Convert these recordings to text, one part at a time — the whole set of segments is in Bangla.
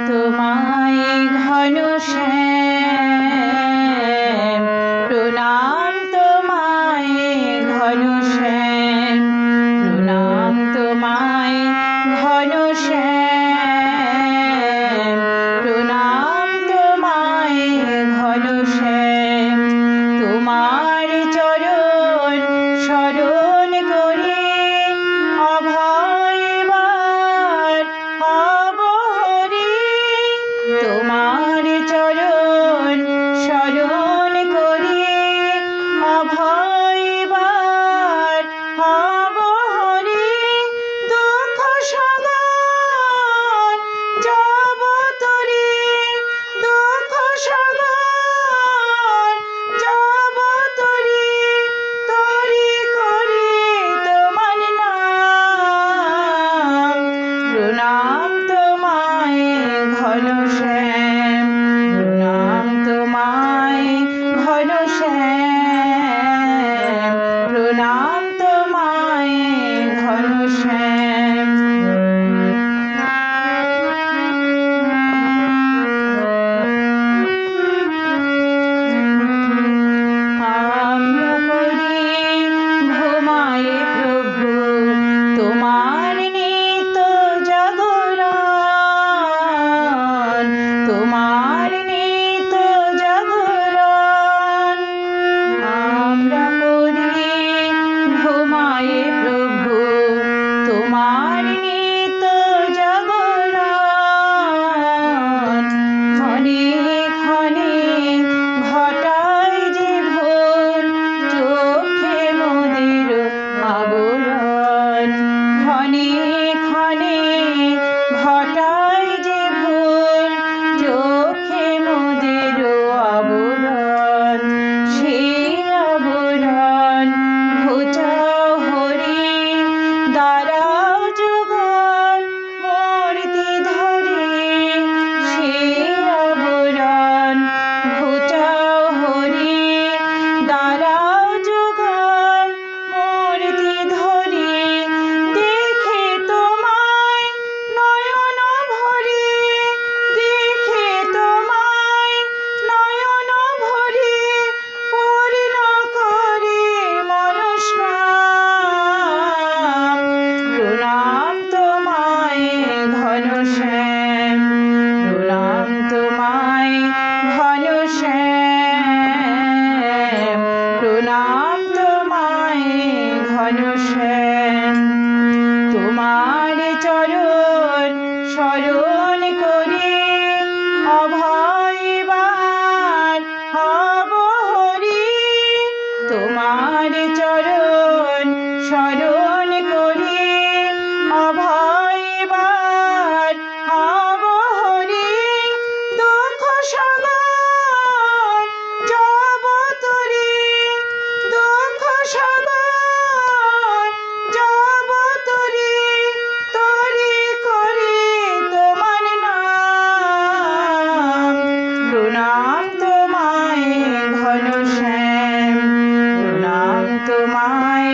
তোমায় ঘনশ্যাম, প্রণাম তোমায় ঘনশ্যাম, প্রণাম তোমায় ঘনশ্যাম, প্রণাম তোমায় ঘনশ্যাম। তোমার চরণ শরণ করে অভয়বার হব হরি, তোমার চরণ শরণ করে অভয়বার হব হরি। দুঃখ সাগর যাব তরি, দুঃখ সাগর যাব তরি, তরি করে তোমার নাম। প্রণাম তোমায় ঘনশ্যাম, প্রণাম তোমায় ঘনশ্যাম, প্রণাম তোমায় ঘনশ্যাম। আমরা করি ঘুমায় প্রভু তোমার নিত জাগরণ, তোমার নিত জাগরণ। আমরা করি ঘুমায় প্রভু তোমার নিত জাগরণ। ক্ষণে ক্ষণে ঘটায় যে ভুল চোখে মোদের আবরণ, ক্ষণে ক্ষণে ঘটায় যে ভুল চোখে মোদের আবরণ। সেই আবরণ ঘুচাও হরি, দাঁড়াও যুগল মূর্তি ধরে। সেই আবরণ ঘুচাও হরি, দাঁড়াও যুগল মূর্তি ধরে। দেখে তোমায় নয়ন ভরে, দেখে তোমায় নয়ন ভরে, পূর্ণ করে মনস্কাম। প্রণাম তোমায় ঘনশ্যাম, প্রণাম তোমায় ঘনশ্যাম, প্রণাম তোমায় ঘনশ্যাম। তোমার চরণ শরণ করে অভয়বার হব হরি, তোমার চরণ শরণ করে অভয়বার হব হরি। দুঃখ সাগর যাব তরি, দুঃখ সাগর যাব তরি, তরি করে তোমার নাম। প্রণাম তোমায় ঘনশ্যাম, প্রণাম তোমায়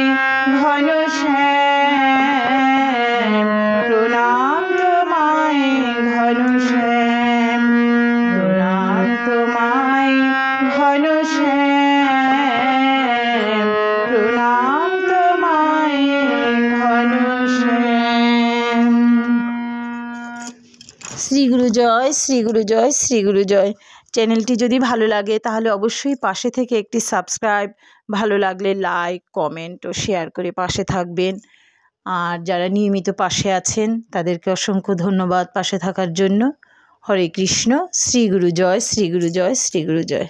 ঘনশ্যাম, প্রণাম তোমায় ঘনশ্যাম, প্রণাম তোমায় ঘনশ্যাম, প্রণাম তোমায় ঘনশ্যাম। শ্রী গুরু জয়, শ্রী গুরু জয়, শ্রী গুরু জয়। চ্যানেলটি যদি ভালো লাগে তাহলে অবশ্যই পাশে থেকে একটি সাবস্ক্রাইব, ভালো লাগলে লাইক, কমেন্ট ও শেয়ার করে পাশে থাকবেন। আর যারা নিয়মিত পাশে আছেন তাদেরকে অসংখ্য ধন্যবাদ পাশে থাকার জন্য। হরে কৃষ্ণ। শ্রী গুরু জয়, শ্রী গুরু জয়, শ্রী গুরু জয়।